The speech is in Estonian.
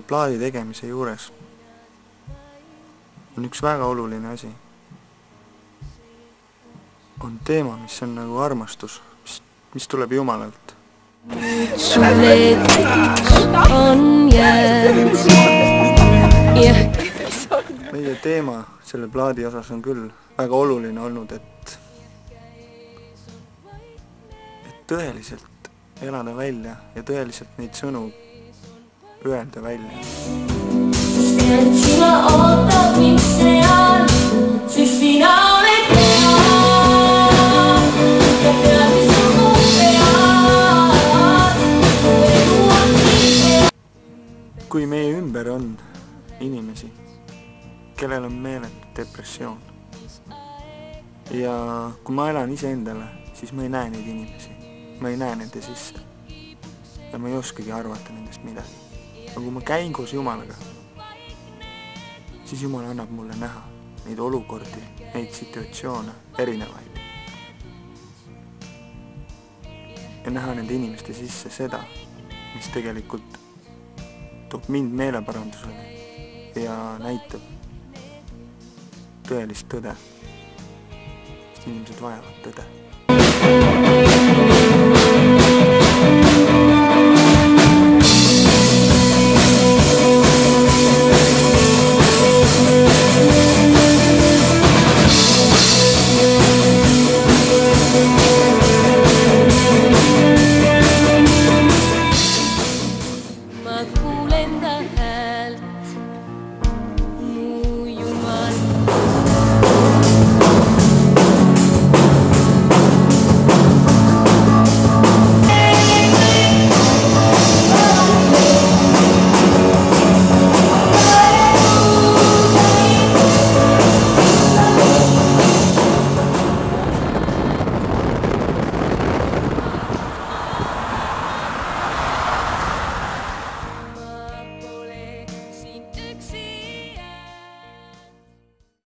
plaadi tegemise juures on üks väga oluline asi. On teema, mis on nagu armastus, mis tuleb Jumalalt. On meie teema selle plaadi osas on küll väga oluline olnud, et tõeliselt elada välja ja tõeliselt neid sõnu öelda välja. Sina ootab mind seal, sest sina oled hea ja tead, mis on pead. Kui meie ümber on inimesi, kellel on meeletu depressioon ja kui ma elan iseendale, siis ma ei näe neid inimesi, ma ei näe nende sisse ja ma ei oskagi arvata nendest midagi. Aga kui ma käin koos Jumalaga, siis Jumal annab mulle näha neid olukordi, neid situatsioone, erinevaid. Ja näha nende inimeste sisse seda, mis tegelikult toob mind meeleparandusele ja näitab tõelist tõde, sest inimesed vajavad tõde. Ma kuulen ta häält.